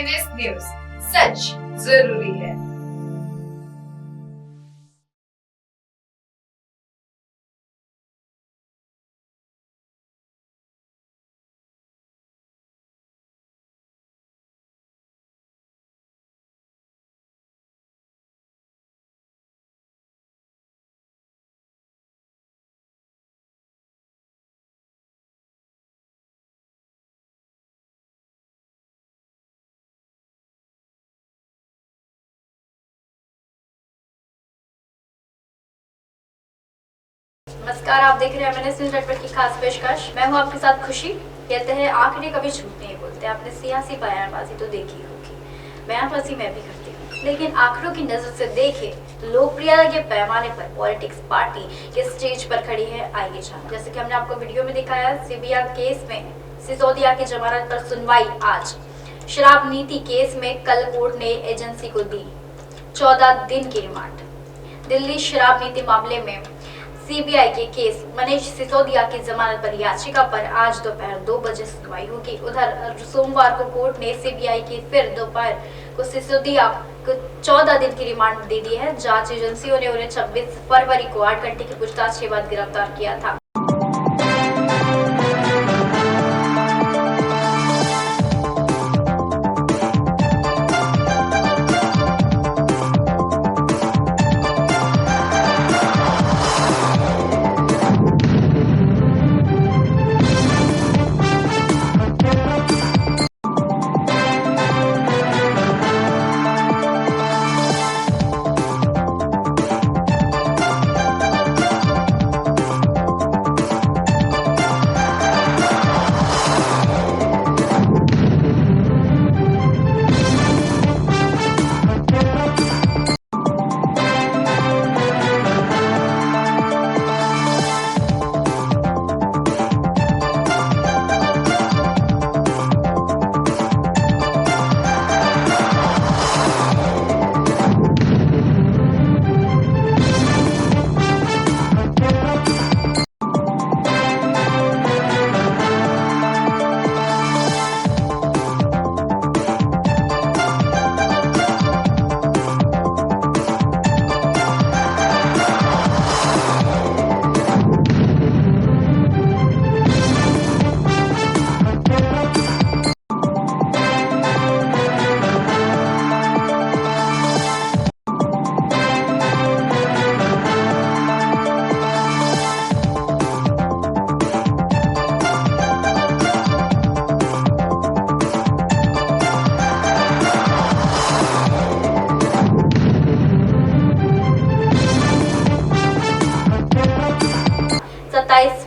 MNS news, सच जरूरी है। नमस्कार, आप देख रहे हैं एमएनएस न्यूज नेटवर्क की खास पेशकश। मैं हूं आपके साथ खुशी। कहते हैं आंकड़े कभी झूठ नहीं बोलते। आपने सियासी बयानबाजी तो देखी होगी, बयानबाजी मैं भी करती हूँ, लेकिन आंकड़ों की नजर से देखें तो लोकप्रियता के पैमाने पर पॉलिटिक्स पार्टी के स्टेज पर खड़ी है। आइए जान। जैसे कि हमने आपको वीडियो में दिखाया, सीबीआई केस में सिसोदिया की जमानत पर सुनवाई आज। शराब नीति केस में कल कोर्ट ने एजेंसी को दी 14 दिन की रिमांड। दिल्ली शराब नीति मामले में सीबीआई के केस मनीष सिसोदिया की जमानत पर याचिका पर आज दोपहर 2 बजे सुनवाई होगी। उधर सोमवार को कोर्ट ने सीबीआई की फिर दोपहर को सिसोदिया को 14 दिन की रिमांड दे दी है। जांच एजेंसियों ने उन्हें 26 फरवरी को 8 घंटे की पूछताछ के बाद गिरफ्तार किया था।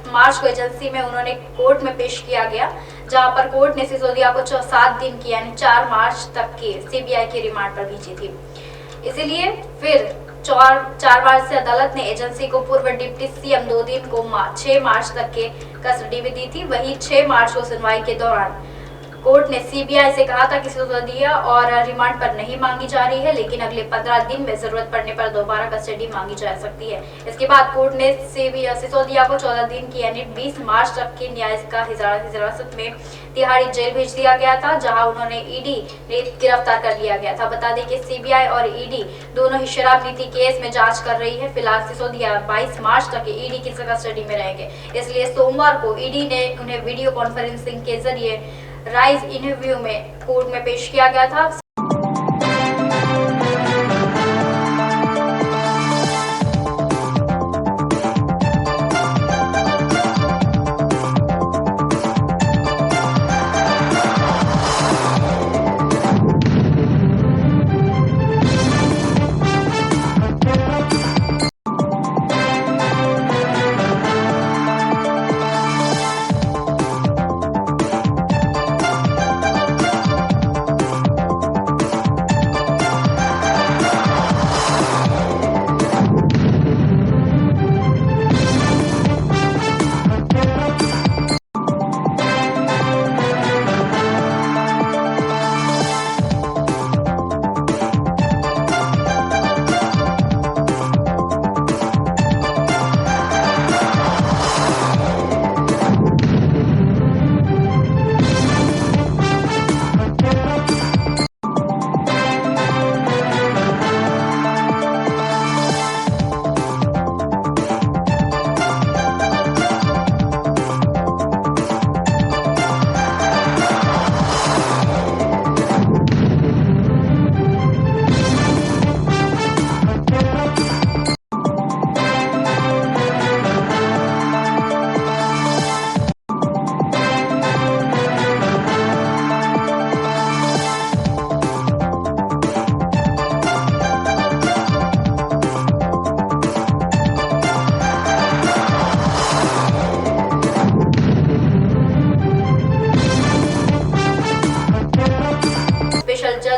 मार्च को एजेंसी में उन्होंने कोर्ट में पेश किया गया, जहां पर कोर्ट ने सिसोदिया को 7 दिन की यानी 4 मार्च तक की सीबीआई की रिमांड पर भेजी थी। इसीलिए फिर 4 मार्च से अदालत ने एजेंसी को पूर्व डिप्टी सीएम 2 दिन को 6 मार्च तक के कस्टडी में दी थी। वहीं 6 मार्च को सुनवाई के दौरान कोर्ट ने सीबीआई से कहा था कि सिसोदिया और रिमांड पर नहीं मांगी जा रही है, लेकिन अगले 15 दिन में जरूरत पड़ने पर दोबारा कस्टडी मांगी जा सकती है। इसके बाद कोर्ट ने सिसोदिया को 14 दिन की यानी 20 मार्च तक की न्यायिक हिरासत में तिहाड़ी जेल भेज दिया गया था, जहां उन्होंने ईडी ने गिरफ्तार कर लिया गया था। बता दें कि सीबीआई और ईडी दोनों ही शराब नीति केस में जांच कर रही है। फिलहाल सिसोदिया 22 मार्च तक ईडी की कस्टडी में रहेंगे, इसलिए सोमवार को ईडी ने उन्हें वीडियो कॉन्फ्रेंसिंग के जरिए राइज इंटरव्यू में कोर्ट में पेश किया गया था।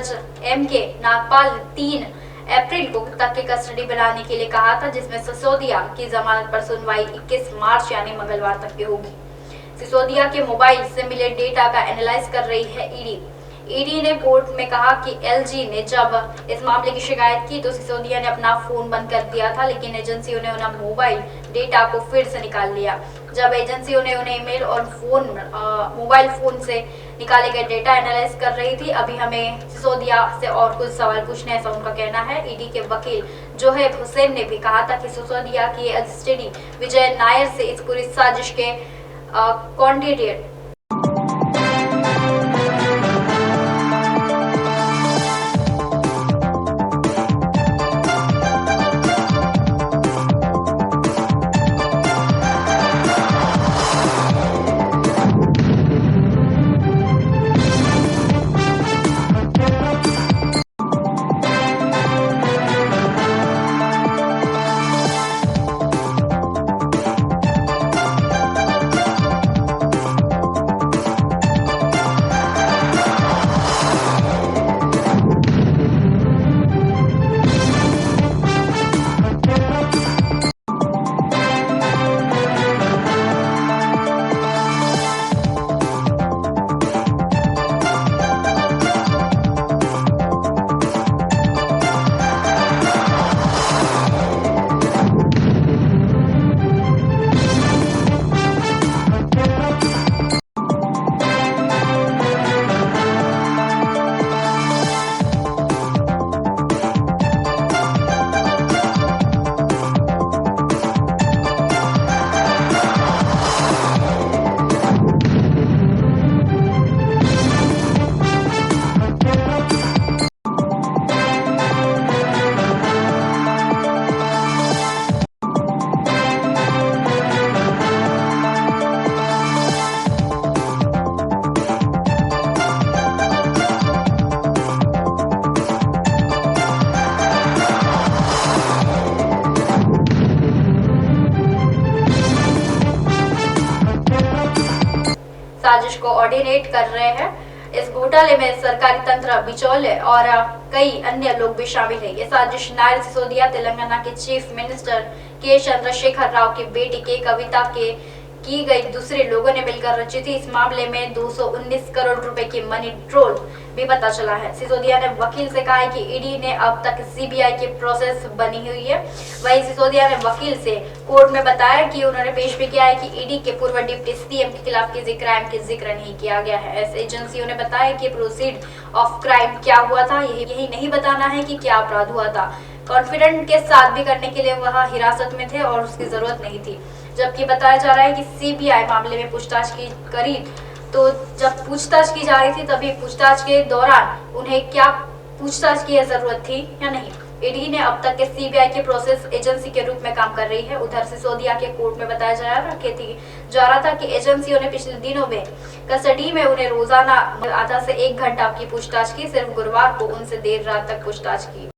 जज एम के नागपाल 3 अप्रैल को तक के कस्टडी बनाने के लिए कहा था, जिसमें सिसोदिया की जमानत पर सुनवाई 21 मार्च यानी मंगलवार तक की होगी। सिसोदिया के मोबाइल से मिले डेटा का एनालाइज कर रही है ईडी। ईडी ने कोर्ट में कहा कि एलजी ने जब इस मामले की शिकायत की तो सिसोदिया ने अपना फोन बंद कर दिया था, लेकिन एजेंसियों ने उन्हें मोबाइल डेटा को फिर से निकाल लिया। जब एजेंसियों ने उन्हें ईमेल और मोबाइल फोन से निकाले गए डेटा एनालाइज कर रही थी। अभी हमें सिसोदिया से और कुछ सवाल पूछने, ऐसा उनका कहना है। ईडी के वकील जोहेब हुसैन ने भी कहा था कि सिसोदिया की एसटीडी विजय नायर से इस पूरी साजिश के कॉन्डिडेट साजिश को ऑर्डिनेट कर रहे हैं। इस घोटाले में सरकारी तंत्र, बिचौले और कई अन्य लोग भी शामिल हैं। ये साजिश नायर सिसोदिया, तेलंगाना के चीफ मिनिस्टर के चंद्रशेखर राव की बेटी के कविता के की गई दूसरे लोगों ने मिलकर रची थी। इस मामले में 219 करोड़ रुपए की मनी ट्रोल भी पता चला है। सिसोदिया ने वकील से कहा है कि ईडी ने अब तक सीबीआई की प्रोसेस बनी हुई है। वहीं सिसोदिया ने वकील से कोर्ट में बताया कि उन्होंने पेश भी किया है कि ईडी के पूर्व डिप्टी सीएम के खिलाफ किसी क्राइम की जिक्र नहीं किया गया है। ऐसे एजेंसियों ने बताया कि प्रोसीड ऑफ क्राइम क्या हुआ था, यही नहीं बताना है कि क्या अपराध हुआ था। कॉन्फिडेंट के साथ भी करने के लिए वह हिरासत में थे और उसकी जरूरत नहीं थी। जबकि बताया जा रहा है कि सीबीआई मामले में पूछताछ की करी, तो जब पूछताछ की जा रही थी तभी पूछताछ के दौरान उन्हें क्या पूछताछ की जरूरत थी या नहीं। ईडी ने अब तक के सीबीआई की प्रोसेस एजेंसी के रूप में काम कर रही है। उधर सिसोदिया के कोर्ट में बताया जा रहा था कि एजेंसियों ने पिछले दिनों में कस्टडी में उन्हें रोजाना आधा से 1 घंटा की पूछताछ की। सिर्फ गुरुवार को उनसे देर रात तक पूछताछ की।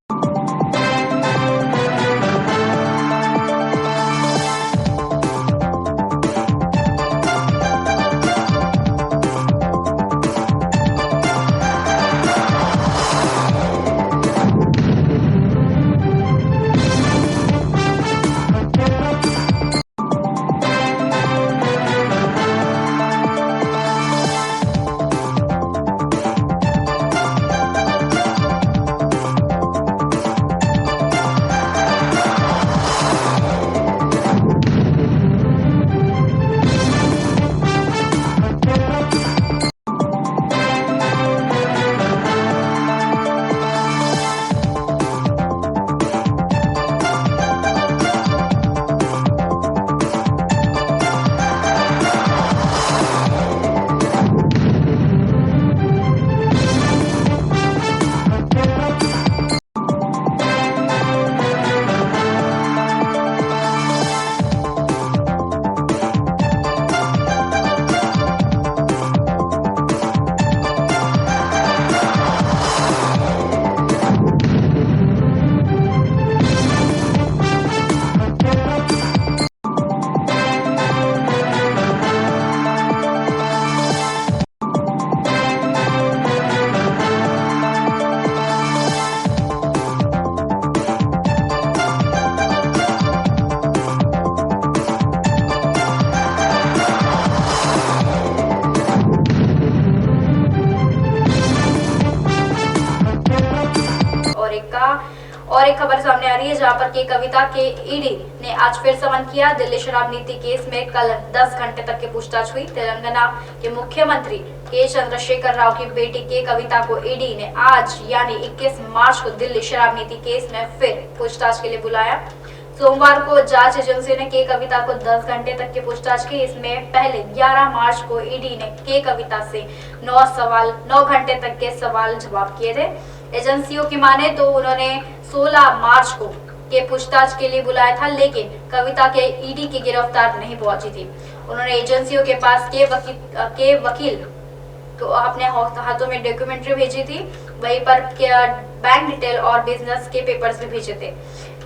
और एक खबर सामने आ रही है जहां पर के कविता के ईडी ने आज फिर समन किया। दिल्ली शराब नीति केस में कल 10 घंटे तक की पूछताछ हुई। तेलंगाना के मुख्यमंत्री के चंद्रशेखर राव की बेटी के कविता को ईडी ने आज यानी 21 मार्च को दिल्ली शराब नीति केस में फिर पूछताछ के लिए बुलाया। सोमवार को जांच एजेंसी ने के कविता को 10 घंटे तक की पूछताछ की। इसमें पहले 11 मार्च को ईडी ने के कविता से 9 घंटे तक के सवाल जवाब किए थे। एजेंसियों की माने तो उन्होंने 16 मार्च को के पूछताछ के लिए बुलाया था, लेकिन कविता के ईडी की गिरफ्तार नहीं पहुंची थी। उन्होंने एजेंसियों के पास के वकील को अपने हाथों में डॉक्यूमेंट्री भेजी थी, वहीं पर बैंक डिटेल और बिजनेस के पेपर्स भी भेजे थे।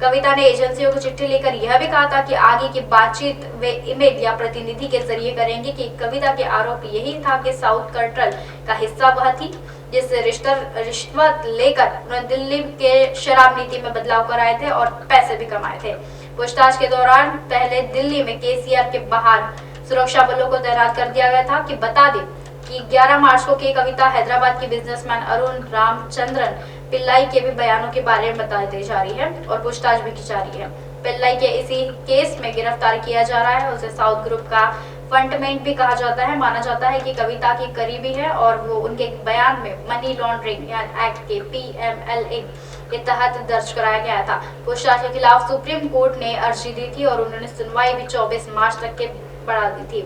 कविता ने एजेंसियों को चिट्ठी लेकर यह भी कहा था कि आगे की बातचीत वे मीडिया प्रतिनिधि के जरिए करेंगे कि कविता के आरोप यही था कि साउथ कर्टल का हिस्सा वह थी जिससे रिश्वत लेकर उन्होंने दिल्ली के शराब नीति में बदलाव कराए थे और पैसे भी कमाए थे। पूछताछ के दौरान पहले दिल्ली में केसीआर के बाहर सुरक्षा बलों को तैनात कर दिया गया था। कि बता दें कि 11 मार्च को के कविता हैदराबाद के बिजनेसमैन अरुण रामचंद्रन पिल्लाई के भी बयानों के बारे में बताई जा रही है और पूछताछ भी की जा रही है। पिल्लाई के इसी केस में गिरफ्तार किया जा रहा है। उसे साउथ ग्रुप का फंडमेंट भी कहा जाता है। माना जाता है कि कविता की करीबी है और वो उनके बयान में मनी लॉन्ड्रिंग एक्ट के PMLA के तहत दर्ज कराया गया था। पूछताछ के खिलाफ सुप्रीम कोर्ट ने अर्जी दी थी और उन्होंने सुनवाई भी 24 मार्च तक के बढ़ा दी थी।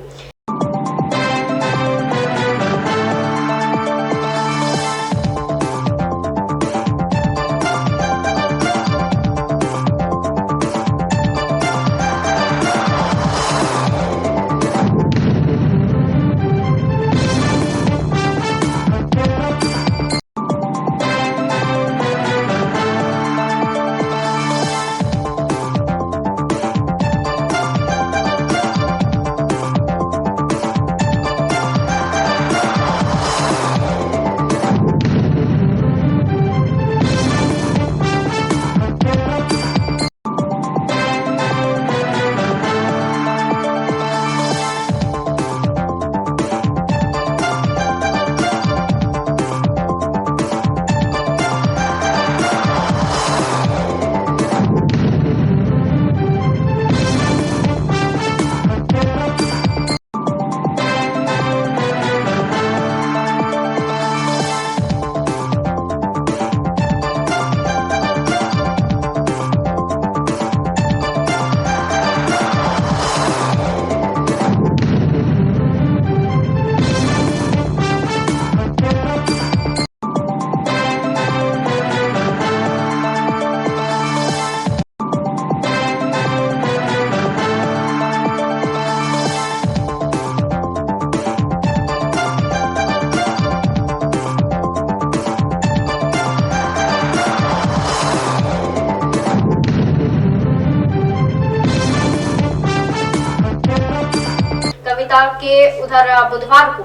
कविता के उधर बुधवार को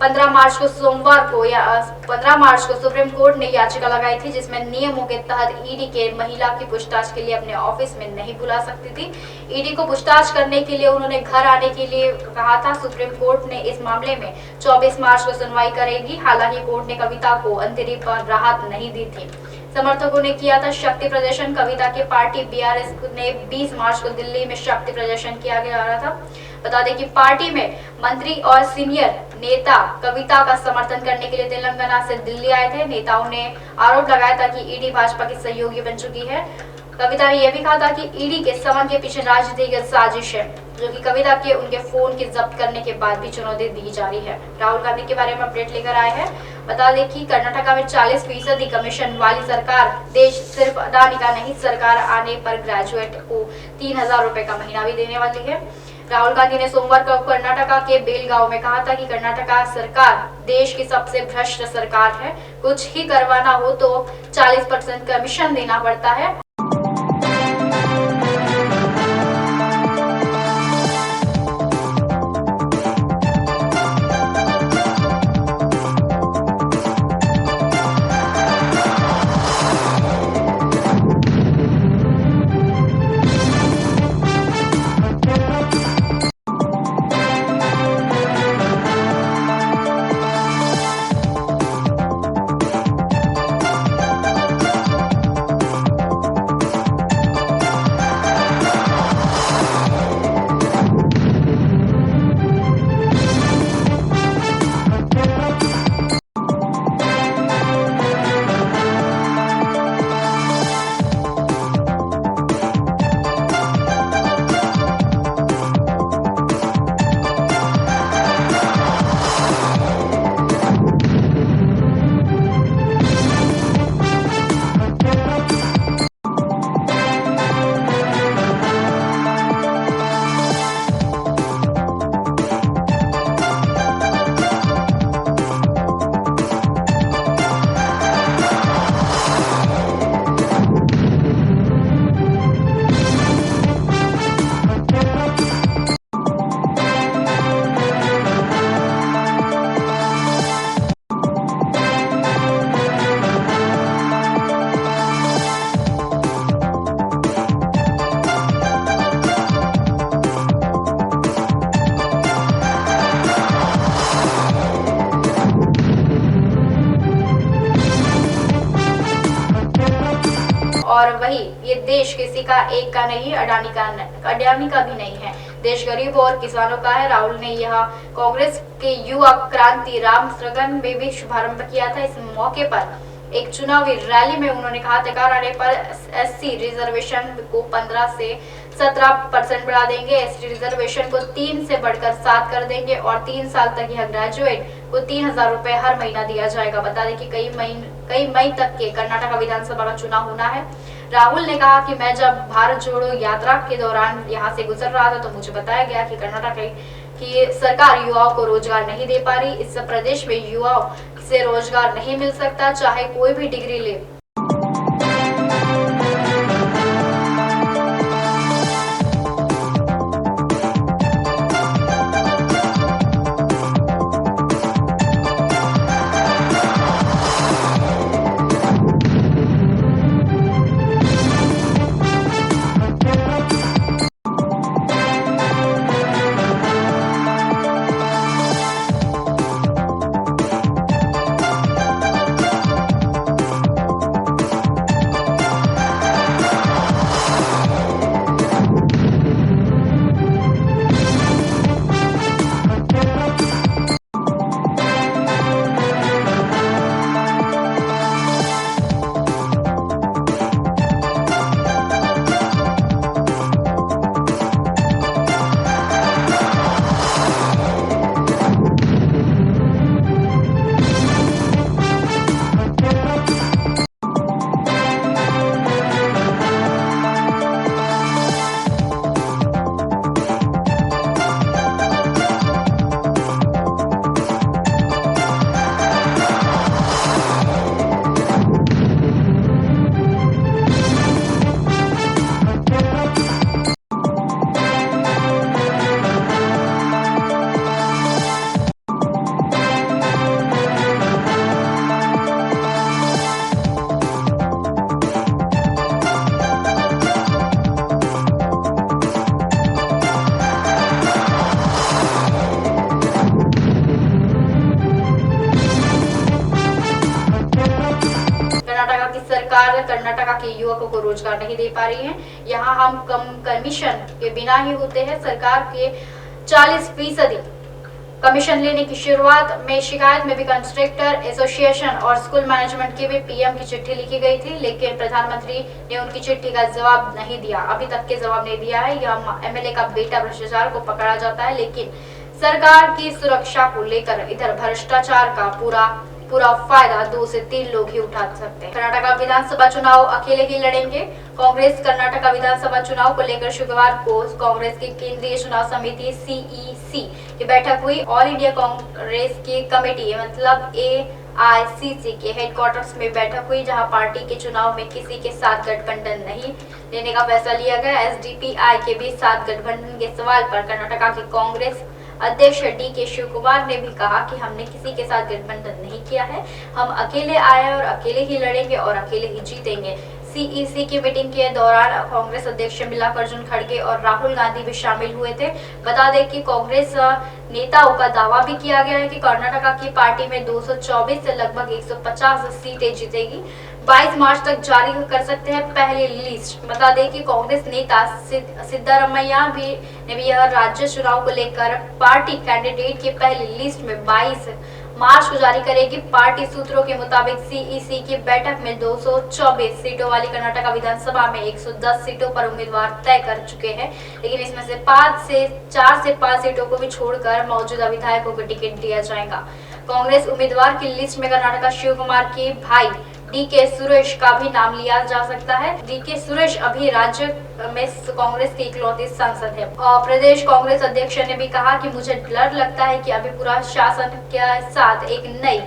15 मार्च को सुप्रीम कोर्ट ने याचिका लगाई थी जिसमें नियमों के तहत ईडी के महिला की पूछताछ के लिए अपने ऑफिस में नहीं बुला सकती थी। ईडी को पूछताछ करने के लिए उन्होंने घर आने के लिए कहा था। सुप्रीम कोर्ट ने इस मामले में 24 मार्च को सुनवाई करेगी। हालांकि कोर्ट ने कविता को अंतरिम राहत नहीं दी थी। समर्थकों ने किया था शक्ति प्रदर्शन। कविता की पार्टी BRS ने 20 मार्च को दिल्ली में शक्ति प्रदर्शन किया जा रहा था। बता दें कि पार्टी में मंत्री और सीनियर नेता कविता का समर्थन करने के लिए तेलंगाना से दिल्ली आए थे। नेताओं ने आरोप लगाया था कि ईडी भाजपा की सहयोगी बन चुकी है। कविता ने यह भी कहा था कि ईडी के समन के पीछे राजनीतिक साजिश है, जो कि कविता के उनके फोन की जब्त करने के बाद भी चुनौती दी जा रही है। राहुल गांधी के बारे में अपडेट लेकर आए हैं। बता दें कि कर्नाटका में 40% कमीशन वाली सरकार देश सिर्फ अदानी का नहीं, सरकार आने पर ग्रेजुएट को 3000 रुपए का महीना भी देने वाली है। राहुल गांधी ने सोमवार को कर्नाटका के बेलगांव में कहा था कि कर्नाटका सरकार देश की सबसे भ्रष्ट सरकार है। कुछ ही करवाना हो तो 40% कमीशन देना पड़ता है। और वही ये देश किसी का एक का नहीं, अडानी का भी नहीं है, देश गरीबों और किसानों का है। राहुल ने यह कांग्रेस के युवा क्रांति रामसगन में भी शुभारंभ किया था। इस मौके पर एक चुनावी रैली में उन्होंने कहा सरकार आने पर एससी रिजर्वेशन को 15 से 17% बढ़ा देंगे, एसटी रिजर्वेशन को 3 से बढ़कर 7 कर देंगे और 3 साल तक यह ग्रेजुएट को 3,000 रुपए हर महीना दिया जाएगा। बता दें कि कई मई तक के कर्नाटक विधानसभा का चुनाव होना है। राहुल ने कहा कि मैं जब भारत जोड़ो यात्रा के दौरान यहाँ से गुजर रहा था तो मुझे बताया गया कि कर्नाटक की सरकार युवाओं को रोजगार नहीं दे पा रही। इस प्रदेश में युवाओं से रोजगार नहीं मिल सकता, चाहे कोई भी डिग्री ले। सरकार कर्नाटक के युवकों को रोजगार नहीं दे पा रही है। यहाँ हम कम कमीशन के बिना ही होते हैं। सरकार के 40% कमीशन लेने की शुरुआत में शिकायत में भी कंस्ट्रक्टर एसोसिएशन और स्कूल मैनेजमेंट की भी पीएम की चिट्ठी लिखी गई थी, लेकिन प्रधानमंत्री ने उनकी चिट्ठी का जवाब नहीं दिया, अभी तक के जवाब नहीं दिया है। यह एमएलए का बेटा भ्रष्टाचार को पकड़ा जाता है, लेकिन सरकार की सुरक्षा को लेकर इधर भ्रष्टाचार का पूरा फायदा 2 से 3 लोग ही उठा सकते हैं। कर्नाटक विधानसभा चुनाव अकेले ही लड़ेंगे। कांग्रेस कर्नाटक विधानसभा चुनाव को लेकर शुक्रवार को कांग्रेस की केंद्रीय चुनाव समिति सीईसी की बैठक हुई। ऑल इंडिया कांग्रेस की कमेटी मतलब AICC के हेडक्वार्टर्स में बैठक हुई, जहां पार्टी के चुनाव में किसी के साथ गठबंधन नहीं लेने का फैसला लिया गया। SDPI के भी साथ गठबंधन के सवाल पर कर्नाटक की कांग्रेस अध्यक्ष DK शिवकुमार ने भी कहा कि हमने किसी के साथ गठबंधन नहीं किया है, हम अकेले आए और अकेले ही लड़ेंगे और अकेले ही जीतेंगे। CEC की मीटिंग के दौरान कांग्रेस अध्यक्ष मल्लिकार्जुन खड़गे और राहुल गांधी भी शामिल हुए थे। बता दें कि कांग्रेस नेताओं का दावा भी किया गया है कि कर्नाटक की पार्टी में 224 से लगभग 150 सीटें जीतेगी। 22 मार्च तक जारी कर सकते हैं पहली लिस्ट। बता दें कि कांग्रेस नेता सिद्धारमैया ने भी यह राज्य चुनाव को लेकर पार्टी कैंडिडेट की पहली लिस्ट में 22 मार्च को जारी करेगी। पार्टी सूत्रों के मुताबिक CEC की बैठक में 224 सीटों वाली कर्नाटक विधानसभा में 110 सीटों पर उम्मीदवार तय कर चुके हैं, लेकिन इसमें से 4 से 5 सीटों को भी छोड़कर मौजूदा विधायकों को टिकट दिया जाएगा। कांग्रेस उम्मीदवार की लिस्ट में कर्नाटक शिवकुमार के भाई DK सुरेश का भी नाम लिया जा सकता है। DK सुरेश अभी राज्य में कांग्रेस के इकलौते सांसद है। और प्रदेश कांग्रेस अध्यक्ष ने भी कहा कि मुझे डर लगता है कि अभी पूरा शासन के साथ एक नई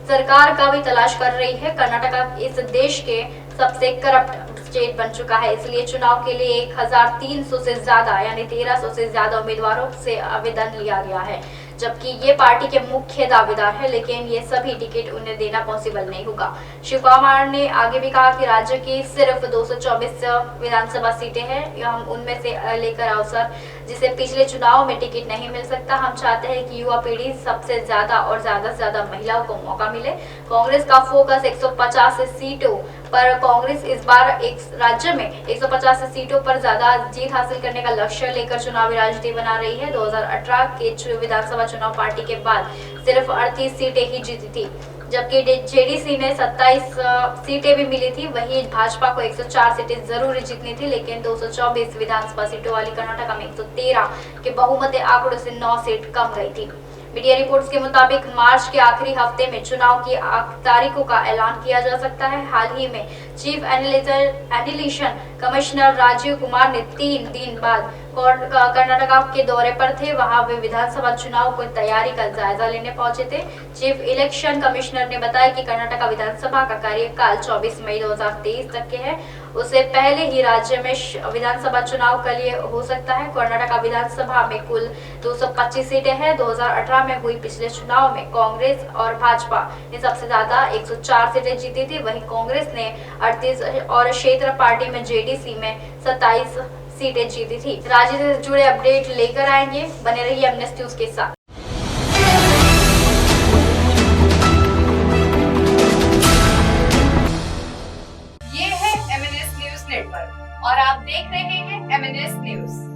सरकार का भी तलाश कर रही है। कर्नाटक इस देश के सबसे करप्ट स्टेट बन चुका है, इसलिए चुनाव के लिए 1300 से ज्यादा यानी 1300 से ज्यादा उम्मीदवारों से आवेदन लिया गया है, जबकि ये पार्टी के मुख्य दावेदार है, लेकिन ये सभी टिकट उन्हें देना पॉसिबल नहीं होगा। शिवकुमार ने आगे भी कहा कि राज्य की सिर्फ 224 विधानसभा सीटें हैं, हम उनमें से लेकर अवसर जिसे पिछले चुनाव में टिकट नहीं मिल सकता। हम चाहते हैं कि युवा पीढ़ी सबसे ज्यादा और ज्यादा से ज्यादा महिलाओं को मौका मिले। कांग्रेस का फोकस 150 सीटों पर कांग्रेस इस बार एक राज्य में 150 सीटों पर ज्यादा जीत हासिल करने का लक्ष्य लेकर चुनावी राजनीति बना रही है। 2018 के विधानसभा चुनाव पार्टी के बाद सिर्फ 38 सीटें ही जीती थी, जबकि जेडीसी में 27 सीटें भी मिली थी। वहीं भाजपा को 104 सीटें जरूर जीतनी थी, लेकिन 224 विधानसभा सीटों वाली कर्नाटक में 113 के बहुमत आंकड़ों से 9 सीट कम गई थी। मीडिया रिपोर्ट्स के मुताबिक मार्च के आखिरी हफ्ते में चुनाव की तारीखों का ऐलान किया जा सकता है। हाल ही में chief election commissioner Rajiv Kumar ने 3 दिन बाद कर्नाटका के दौरे पर थे। वहां वे विधानसभा चुनाव की तैयारी का जायजा लेने पहुंचे थे। चीफ इलेक्शन कमिश्नर ने बताया कि कर्नाटका विधानसभा का कार्यकाल 24 मई 2023 तक के है। उससे पहले ही राज्य में विधानसभा चुनाव के लिए हो सकता है। कर्नाटका विधानसभा में कुल 225 सीटें हैं। 2018 में हुई पिछले चुनाव में कांग्रेस और भाजपा ने सबसे ज्यादा 104 सीटें जीती थी। वहीं कांग्रेस ने 38 और क्षेत्र पार्टी में जेडीसी में 27 सीटें जीती थी। राज्य से जुड़े अपडेट लेकर आएंगे, बने रहिए एमएनएस न्यूज के साथ। ये है एमएनएस न्यूज नेटवर्क और आप देख रहे हैं एमएनएस न्यूज।